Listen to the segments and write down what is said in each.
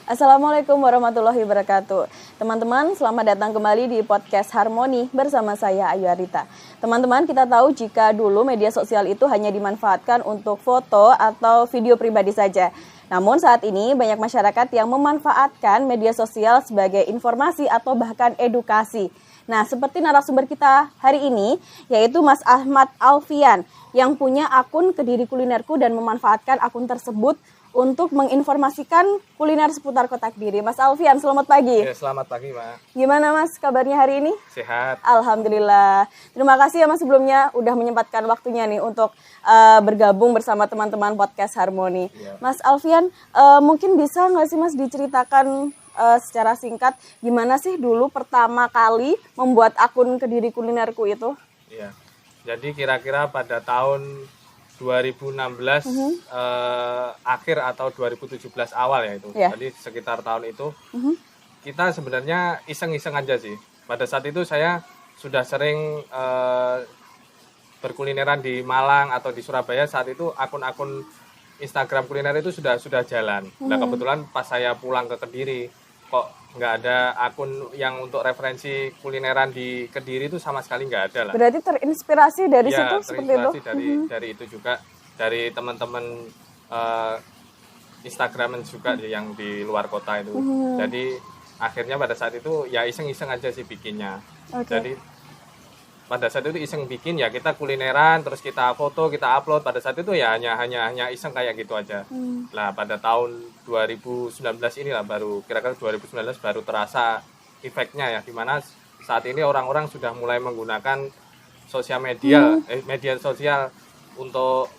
Assalamualaikum warahmatullahi wabarakatuh. Teman-teman, selamat datang kembali di podcast Harmoni bersama saya Ayu Arita. Teman-teman, kita tahu jika dulu media sosial itu hanya dimanfaatkan untuk foto atau video pribadi saja. Namun saat ini banyak masyarakat yang memanfaatkan media sosial sebagai informasi atau bahkan edukasi. Nah, seperti narasumber kita hari ini, yaitu Mas Ahmad Alfian yang punya akun Kediri Kulinerku dan memanfaatkan akun tersebut untuk menginformasikan kuliner seputar Kota Kediri. Mas Alfian, selamat pagi. Ya, selamat pagi, Mbak. Gimana Mas kabarnya hari ini? Sehat. Alhamdulillah. Terima kasih ya Mas sebelumnya udah menyempatkan waktunya nih untuk bergabung bersama teman-teman podcast Harmoni. Ya. Mas Alfian, mungkin bisa nggak sih Mas diceritakan secara singkat gimana sih dulu pertama kali membuat akun Kediri Kulinerku itu? Iya. Jadi kira-kira pada tahun 2016 akhir atau 2017 awal ya itu. Yeah. Jadi sekitar tahun itu kita sebenarnya iseng-iseng aja sih. Pada saat itu saya sudah sering berkulineran di Malang atau di Surabaya. Saat itu akun-akun Instagram kuliner itu sudah jalan. Nah kebetulan pas saya pulang ke Kediri kok nggak ada akun yang untuk referensi kulineran di Kediri itu sama sekali nggak ada lah. Berarti terinspirasi dari ya, situ seperti itu? dari itu juga, dari teman-teman Instagraman juga yang di luar kota itu. Jadi akhirnya pada saat itu ya iseng-iseng aja sih bikinnya. Jadi pada saat itu iseng bikin ya kita kulineran, terus kita foto, kita upload. Pada saat itu ya hanya iseng kayak gitu aja. Nah pada tahun 2019 inilah baru kira-kira 2019 baru terasa efeknya ya, dimana saat ini orang-orang sudah mulai menggunakan sosial media, media sosial untuk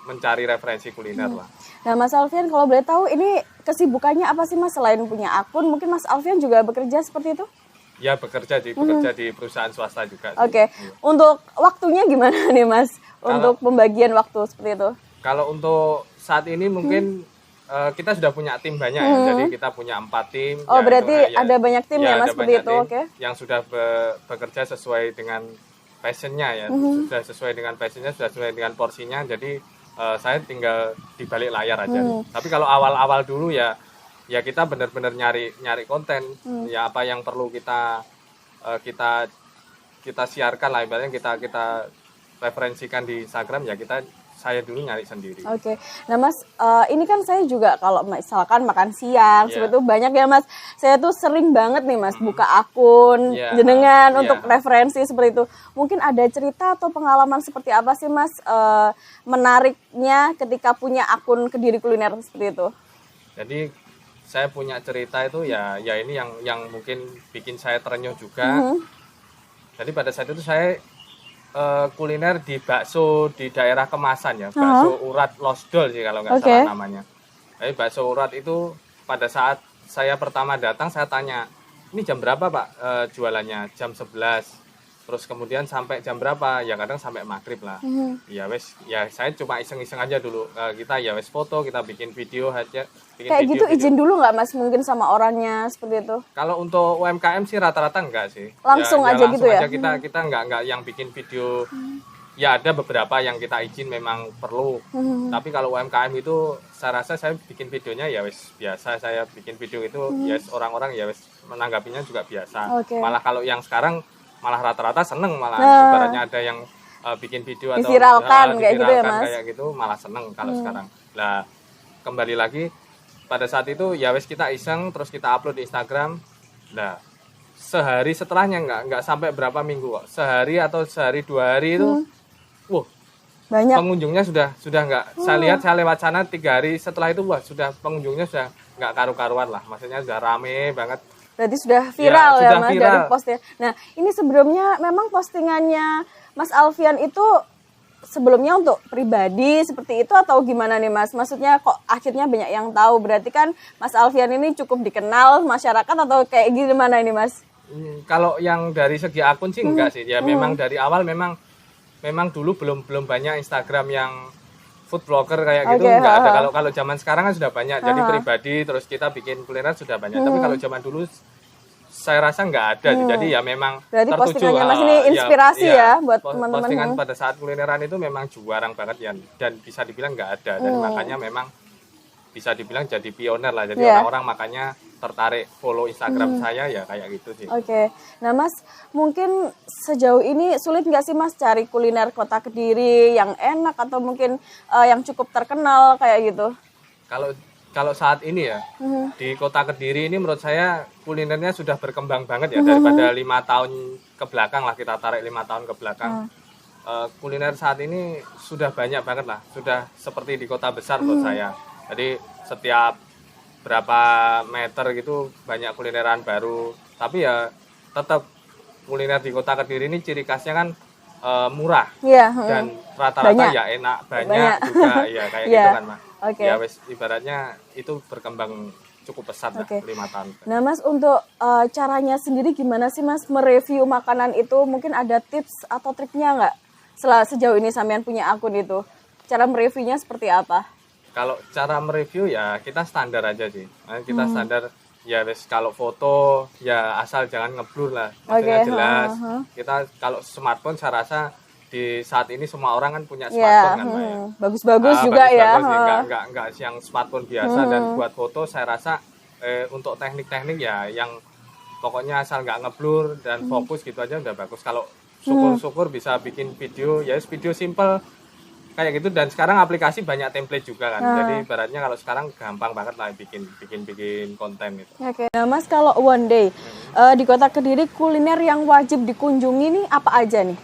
mencari referensi kuliner lah. Nah Mas Alfian, kalau boleh tahu ini kesibukannya apa sih Mas selain punya akun? Mungkin Mas Alfian juga bekerja seperti itu? Ya bekerja di perusahaan swasta juga. Oke. Untuk waktunya gimana nih Mas? Untuk pembagian waktu seperti itu? Kalau untuk saat ini mungkin kita sudah punya tim banyak ya. Jadi kita punya 4 tim. Oh ya, berarti ada banyak tim ya Mas seperti itu? Oke. Yang sudah bekerja sesuai dengan passionnya ya. Sudah sesuai dengan passionnya, sudah sesuai dengan porsinya. Jadi saya tinggal di balik layar aja. Tapi kalau awal-awal dulu ya kita benar-benar nyari konten, ya apa yang perlu kita siarkan lah, ibaratnya kita referensikan di Instagram ya saya dulu nyari sendiri. Oke. Nah Mas, ini kan saya juga kalau misalkan makan siang seperti itu banyak ya Mas. Saya tuh sering banget nih Mas buka akun jenengan untuk referensi seperti itu. Mungkin ada cerita atau pengalaman seperti apa sih Mas menariknya ketika punya akun Kediri Kuliner seperti itu? Jadi saya punya cerita itu ya ini yang mungkin bikin saya terenyuh juga. Jadi pada saat itu saya kuliner di bakso di daerah Kemasan ya, bakso urat Losdol sih kalau nggak salah namanya. Jadi bakso urat itu pada saat saya pertama datang saya tanya, ini jam berapa Pak jualannya? Jam 11. Terus kemudian sampai jam berapa? Ya kadang sampai maghrib lah. Ya wes, ya saya cuma iseng-iseng aja dulu. Kita ya wes foto, kita bikin video aja. Kayak gitu izin dulu nggak Mas mungkin sama orangnya seperti itu? Kalau untuk UMKM sih rata-rata enggak sih. Langsung aja langsung gitu ya? Kita enggak yang bikin video. Ya ada beberapa yang kita izin memang perlu. Tapi kalau UMKM itu saya rasa saya bikin videonya ya wes biasa. Saya bikin video itu ya orang-orang ya wes menanggapinya juga biasa. Malah kalau yang sekarang malah rata-rata seneng, malah ibaratnya ada yang bikin video atau diviralkan kayak gitu ya Mas? Kayak gitu malah seneng kalau sekarang. Nah kembali lagi pada saat itu ya wes kita iseng terus kita upload di Instagram. Nah sehari setelahnya nggak sampai berapa minggu kok, sehari atau sehari 2 hari itu banyak pengunjungnya sudah nggak. Saya lihat saya lewat sana 3 hari setelah itu sudah pengunjungnya sudah nggak karu-karuan lah, maksudnya sudah rame banget. Berarti sudah viral ya sudah Mas viral. Dari postnya. Nah ini sebelumnya memang postingannya Mas Alfian itu sebelumnya untuk pribadi seperti itu atau gimana nih Mas? Maksudnya kok akhirnya banyak yang tahu, berarti kan Mas Alfian ini cukup dikenal masyarakat atau kayak gimana ini Mas? Kalau yang dari segi akun sih enggak sih. Ya memang dari awal memang dulu belum banyak Instagram yang food blogger kayak gitu, enggak ada. Kalau zaman sekarang kan sudah banyak. Jadi pribadi terus kita bikin kuliner sudah banyak. Tapi kalau zaman dulu saya rasa nggak ada. Jadi ya memang berarti tertuju. Postingannya Mas ini inspirasi ya buat teman-teman. Postingan pada saat kulineran itu memang jarang banget ya, dan bisa dibilang nggak ada. Dan makanya memang bisa dibilang jadi pioner lah. Jadi Iya. orang-orang makanya tertarik follow Instagram saya ya kayak gitu sih. Oke, nah Mas, mungkin sejauh ini sulit nggak sih Mas cari kuliner kota Kediri yang enak atau mungkin yang cukup terkenal kayak gitu? Kalau saat ini ya di kota Kediri ini menurut saya kulinernya sudah berkembang banget ya daripada 5 tahun ke belakang lah, kita tarik 5 tahun ke belakang. Kuliner saat ini sudah banyak banget lah, sudah seperti di kota besar menurut saya. Jadi setiap berapa meter gitu banyak kulineran baru, tapi ya tetap kuliner di kota Kediri ini ciri khasnya kan murah dan rata-rata ya enak, banyak juga ya kayak gitu kan Mas. Ya wes ibaratnya itu berkembang cukup pesat lah 5 tahun. Nah Mas, untuk caranya sendiri gimana sih Mas mereview makanan itu? Mungkin ada tips atau triknya nggak? Sejauh ini sampean punya akun itu, cara mereviewnya seperti apa? Kalau cara mereview ya kita standar aja sih. Kita standar ya wes, kalau foto ya asal jangan ngeblur lah. Maksudnya jelas. Kita kalau smartphone saya rasa di saat ini semua orang kan punya smartphone kan Mbak ya. Bagus-bagus juga ya. Enggak yang smartphone biasa dan buat foto saya rasa untuk teknik-teknik ya yang pokoknya asal nggak ngeblur dan fokus gitu aja udah bagus. Kalau syukur-syukur bisa bikin video ya video simple kayak gitu, dan sekarang aplikasi banyak template juga kan. Jadi ibaratnya kalau sekarang gampang banget lah bikin konten gitu. Oke. Nah Mas, kalau one day di kota Kediri kuliner yang wajib dikunjungi nih apa aja nih?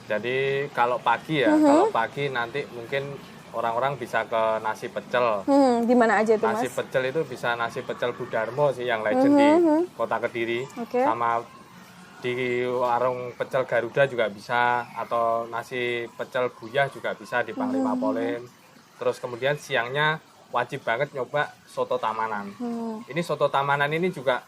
Jadi kalau pagi ya, kalau pagi nanti mungkin orang-orang bisa ke nasi pecel. Di mana aja itu Mas? Nasi pecel itu bisa nasi pecel Budarmo sih yang legend di kota Kediri. Sama di warung pecel Garuda juga bisa, atau nasi pecel Buyah juga bisa di Panglima Polim. Terus kemudian siangnya wajib banget nyoba soto Tamanan. Ini soto Tamanan ini juga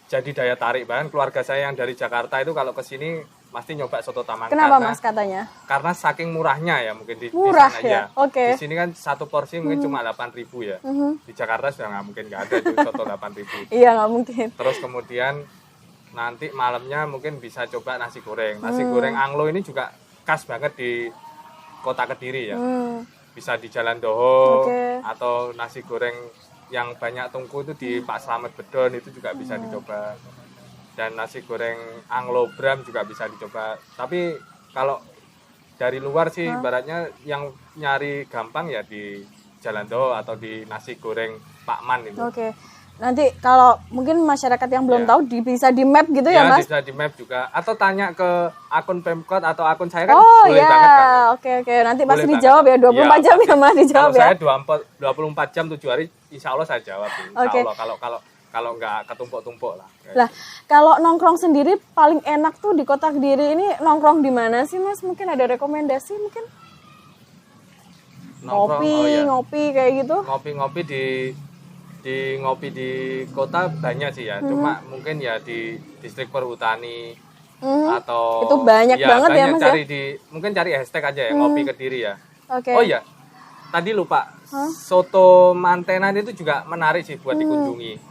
jadi daya tarik banget keluarga saya yang dari Jakarta itu kalau ke sini pasti nyoba soto Tamanan. Kenapa Mas katanya? Karena saking murahnya ya mungkin di murah sana ya. Di sini kan satu porsi mungkin cuma 8.000 ya. Di Jakarta sudah nggak mungkin, nggak ada itu soto 8.000. Iya nggak mungkin. Terus kemudian nanti malamnya mungkin bisa coba nasi goreng. Nasi goreng Anglo ini juga khas banget di kota Kediri ya. Bisa di Jalan Doho atau nasi goreng yang banyak tungku itu di Pak Slamet Bedon itu juga bisa dicoba. Dan nasi goreng Anglo Bram juga bisa dicoba. Tapi kalau dari luar sih ibaratnya yang nyari gampang ya di Jalan Doho atau di nasi goreng Pak Man itu. Nanti kalau mungkin masyarakat yang belum tahu bisa di map gitu ya Mas? Bisa di map juga. Atau tanya ke akun Pemkot atau akun saya kan boleh banget kan. Oke. Nanti pasti dijawab ya, 24 jam ya Mas dijawab ya. Kalau saya 24 jam 7 hari insya Allah saya jawab. Insya Allah kalau nggak ketumpuk-tumpuk lah. Lah, kalau nongkrong sendiri paling enak tuh di kota Kediri ini nongkrong di mana sih Mas? Mungkin ada rekomendasi mungkin? Ngopi kayak gitu? Ngopi ngopi di kota banyak sih ya, cuma mungkin ya di distrik Perhutani atau itu banyak banget ya Mas mungkin cari hashtag aja ya ngopi Kediri ya. Oh iya, tadi lupa soto Mantenan itu juga menarik sih buat dikunjungi.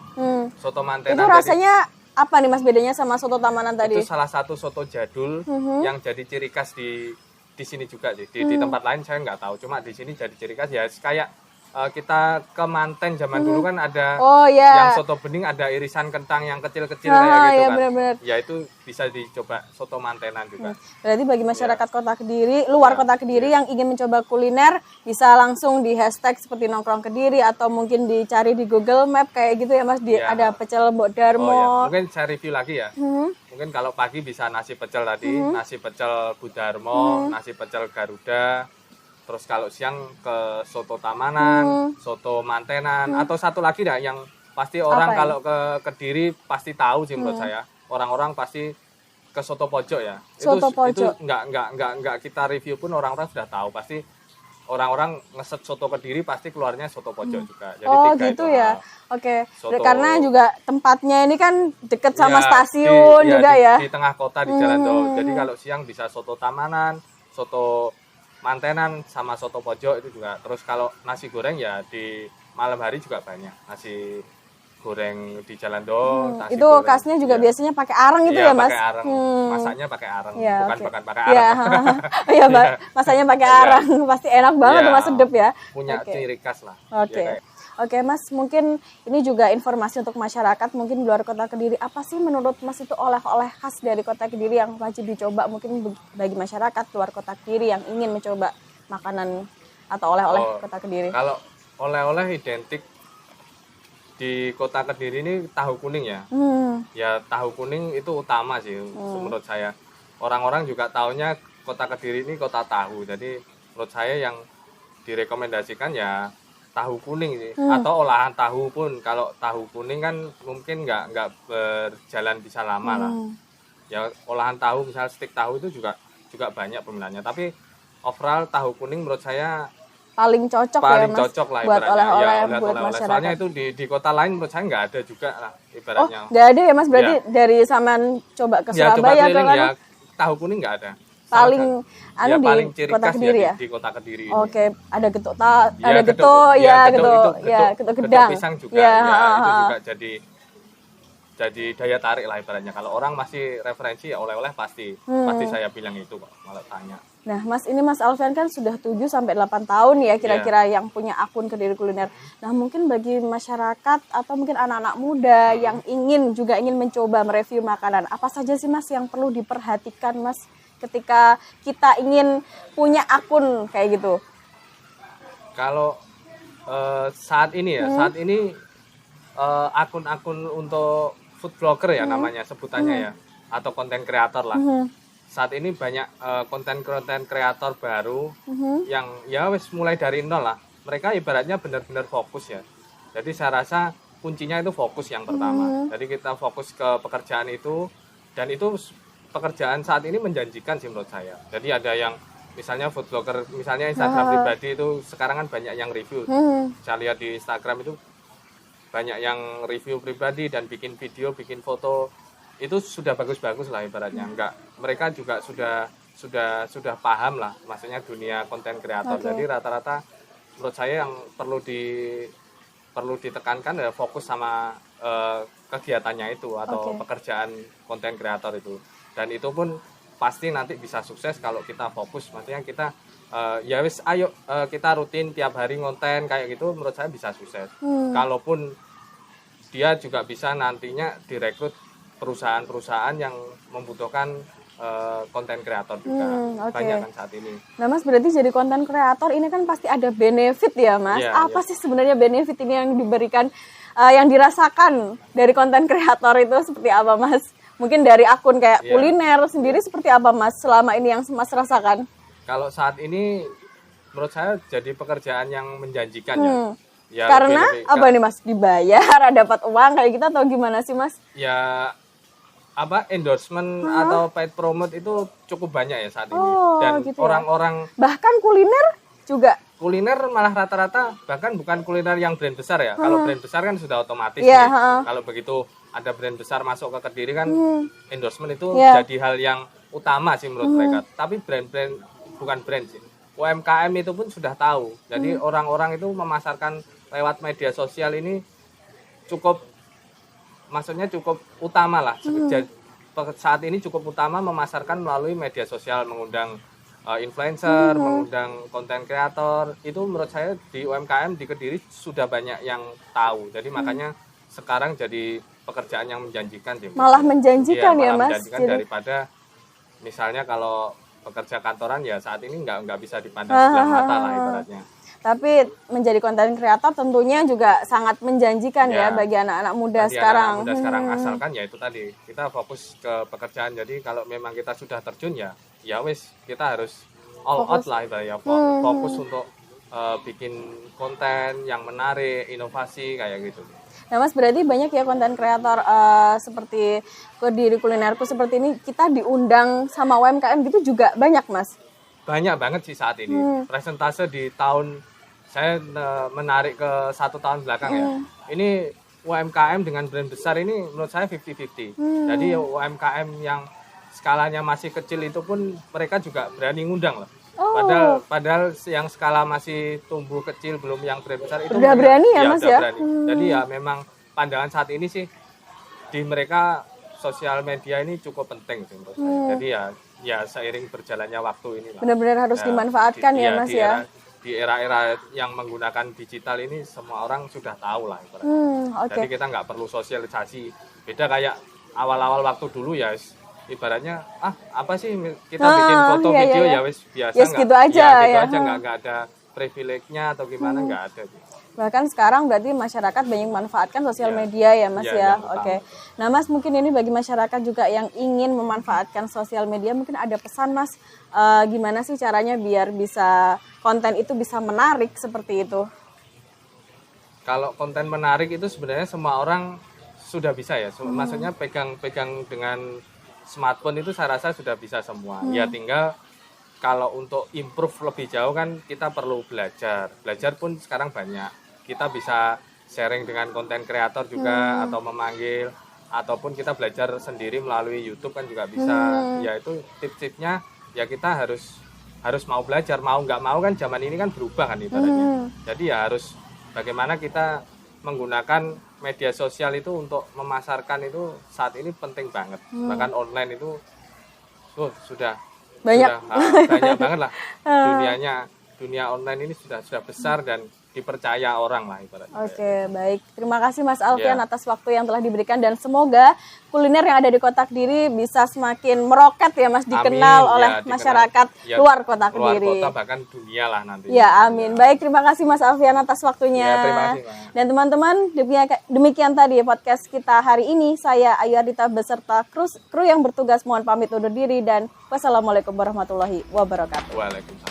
Soto Mantenan itu rasanya apa nih Mas bedanya sama soto Tamanan tadi? Itu salah satu soto jadul yang jadi ciri khas di sini juga sih. Di tempat lain saya nggak tahu, cuma di sini jadi ciri khas ya. Kayak kita ke Manten zaman dulu kan ada yang soto bening, ada irisan kentang yang kecil-kecil kayak gitu kan. Bener-bener. Ya itu bisa dicoba soto Mantenan juga. Berarti bagi masyarakat kota Kediri, luar kota Kediri yang ingin mencoba kuliner bisa langsung di hashtag seperti nongkrong Kediri atau mungkin dicari di Google Map kayak gitu ya Mas. Ada pecel Budarmo. Mungkin saya review lagi ya. Mungkin kalau pagi bisa nasi pecel tadi, nasi pecel Budarmo, nasi pecel Garuda. Terus kalau siang ke soto Tamanan, soto Mantenan, atau satu lagi dah yang pasti orang kalau ke Kediri pasti tahu sih menurut saya. Orang-orang pasti ke soto pojok ya. Itu enggak kita review pun orang-orang sudah tahu. Pasti orang-orang ngeset soto Kediri pasti keluarnya soto pojok juga. Jadi gitu ya. Karena juga tempatnya ini kan deket sama stasiun juga ya. Di tengah kota di Jalan Doho. Jadi kalau siang bisa soto Tamanan, soto Mantenan sama soto pojok itu juga. Terus kalau nasi goreng ya di malam hari juga banyak. Nasi goreng di Jalan Doho. Itu khasnya juga biasanya pakai areng itu ya Mas? Pakai areng. Masaknya pakai areng, bukan pakai areng. Masaknya pakai areng. Pasti enak banget, Mas, sedep ya. Punya ciri khas lah. Oke Mas, mungkin ini juga informasi untuk masyarakat mungkin di luar kota Kediri. Apa sih menurut Mas itu oleh-oleh khas dari kota Kediri yang wajib dicoba mungkin bagi masyarakat luar kota Kediri yang ingin mencoba makanan atau oleh-oleh kota Kediri? Kalau oleh-oleh identik di kota Kediri ini tahu kuning ya. Ya tahu kuning itu utama sih menurut saya. Orang-orang juga taunya kota Kediri ini kota tahu. Jadi menurut saya yang direkomendasikan ya tahu kuning sih, atau olahan tahu pun. Kalau tahu kuning kan mungkin nggak berjalan bisa lama lah. Ya olahan tahu misalnya stik tahu itu juga banyak peminatnya. Tapi overall tahu kuning menurut saya paling cocok ya Mas cocok lah buat oleh-oleh ya, buat masyarakat. Soalnya itu di kota lain menurut saya nggak ada juga lah ibaratnya. Nggak ada ya Mas, berarti dari Saman coba ke Surabaya coba kan? Ya tahu kuning nggak ada. Paling di paling ciri kota khas Kediri ya? Di kota Kediri. Oke, ada getuk ada getuk gedang. Pisang juga itu juga jadi daya tarik lah ibaratnya. Kalau orang masih referensi ya oleh-oleh pasti saya bilang itu kok malah tanya. Nah, Mas, ini Mas Alfian kan sudah 7 sampai 8 tahun ya kira-kira yang punya akun Kediri Kuliner. Nah, mungkin bagi masyarakat atau mungkin anak-anak muda yang ingin mencoba mereview makanan, apa saja sih Mas yang perlu diperhatikan Mas ketika kita ingin punya akun kayak gitu? Kalau saat ini akun-akun untuk food blogger ya namanya sebutannya ya, atau konten kreator lah. Saat ini banyak konten kreator baru yang ya wis mulai dari nol lah. Mereka ibaratnya benar-benar fokus ya. Jadi saya rasa kuncinya itu fokus yang pertama. Jadi kita fokus ke pekerjaan itu, dan itu pekerjaan saat ini menjanjikan sih menurut saya. Jadi ada yang misalnya food blogger, misalnya Instagram pribadi itu sekarang kan banyak yang review. Saya lihat di Instagram itu banyak yang review pribadi dan bikin video, bikin foto. Itu sudah bagus-bagus lah ibaratnya. Mereka juga sudah paham lah maksudnya dunia konten kreator. Jadi rata-rata menurut saya yang perlu ditekankan adalah fokus sama kegiatannya itu atau pekerjaan konten kreator itu. Dan itu pun pasti nanti bisa sukses kalau kita fokus. Maksudnya kita ya wis ayo kita rutin tiap hari ngonten kayak gitu, menurut saya bisa sukses. Kalaupun dia juga bisa nantinya direkrut perusahaan-perusahaan yang membutuhkan konten kreator juga. Banyak kan saat ini. Nah Mas, berarti jadi konten kreator ini kan pasti ada benefit ya Mas. Apa sih sebenarnya benefit ini yang diberikan, yang dirasakan dari konten kreator itu seperti apa Mas? Mungkin dari akun kayak kuliner sendiri seperti apa Mas selama ini yang Mas rasakan? Kalau saat ini menurut saya jadi pekerjaan yang menjanjikan ya. Karena apa nih Mas? Dibayar, dapat uang kayak gitu atau gimana sih Mas? Ya endorsement atau paid promote itu cukup banyak ya saat ini. Dan gitu orang-orang bahkan kuliner juga. Kuliner malah rata-rata bahkan bukan kuliner yang brand besar ya. Kalau brand besar kan sudah otomatis kalau begitu ada brand besar masuk ke Kediri kan endorsement itu jadi hal yang utama sih menurut mereka. Tapi brand-brand bukan brand sih. UMKM itu pun sudah tahu. Jadi orang-orang itu memasarkan lewat media sosial ini cukup utama lah. Saat ini cukup utama memasarkan melalui media sosial, mengundang influencer, mengundang konten kreator. Itu menurut saya di UMKM di Kediri sudah banyak yang tahu. Jadi makanya sekarang jadi pekerjaan yang menjanjikan. Malah menjanjikan ya Mas. Menjanjikan daripada misalnya kalau pekerja kantoran ya saat ini nggak bisa dipandang sebelah mata lah ibaratnya. Tapi menjadi konten kreator tentunya juga sangat menjanjikan ya bagi anak-anak muda sekarang. Anak muda sekarang asalkan ya itu tadi kita fokus ke pekerjaan. Jadi kalau memang kita sudah terjun ya wis kita harus all out lah ibaratnya. Fokus untuk bikin konten yang menarik, inovasi kayak gitu. Nah Mas, berarti banyak ya konten kreator seperti Kediri Kulinerku seperti ini, kita diundang sama UMKM gitu juga banyak Mas? Banyak banget sih saat ini. Presentase di tahun saya menarik ke 1 tahun belakang ya. Ini UMKM dengan brand besar ini menurut saya 50-50. Jadi UMKM yang skalanya masih kecil itu pun mereka juga berani ngundang loh. Padahal yang skala masih tumbuh kecil belum yang brand besar itu udah berani ya Mas ya. Berani. Jadi ya memang pandangan saat ini sih di mereka sosial media ini cukup penting sih menurut saya. Jadi ya seiring berjalannya waktu ini lah. Benar-benar harus dimanfaatkan ya Mas ya. di era-era yang menggunakan digital ini semua orang sudah tahu lah ibaratnya. Jadi kita nggak perlu sosialisasi. Beda kayak awal-awal waktu dulu ya ibaratnya apa sih kita bikin foto video ya wis biasa yes, gitu aja ya, gitu aja nggak ada privilege-nya atau gimana nggak ada. Bahkan sekarang berarti masyarakat banyak memanfaatkan sosial media ya Mas ya. Oke. Nah Mas, mungkin ini bagi masyarakat juga yang ingin memanfaatkan sosial media, mungkin ada pesan Mas, gimana sih caranya biar bisa konten itu bisa menarik seperti itu? Kalau konten menarik itu sebenarnya semua orang sudah bisa ya. Maksudnya pegang dengan smartphone itu saya rasa sudah bisa semua. Ya tinggal kalau untuk improve lebih jauh kan kita perlu belajar. Belajar pun sekarang banyak. Kita bisa sharing dengan konten kreator juga atau memanggil, ataupun kita belajar sendiri melalui YouTube kan juga bisa. Ya itu tips-tipsnya ya kita harus mau belajar, mau nggak mau kan zaman ini kan berubah kan ibaratnya. Jadi ya harus bagaimana kita menggunakan media sosial itu untuk memasarkan itu saat ini penting banget. Bahkan online itu sudah banyak banget lah dunia online ini sudah besar dan dipercaya orang lah ibaratnya. Oke, baik. Terima kasih Mas Alfian atas waktu yang telah diberikan dan semoga kuliner yang ada di Kota Kediri bisa semakin meroket ya Mas, dikenal oleh masyarakat luar Kota Kediri. Luar kota bahkan dunia lah nanti. Ya, amin. Baik, terima kasih Mas Alfian atas waktunya. Ya, terima kasih, Mas. Dan teman-teman, demikian tadi podcast kita hari ini. Saya Ayu Ardita beserta kru yang bertugas mohon pamit undur diri dan wassalamualaikum warahmatullahi wabarakatuh. Waalaikumsalam.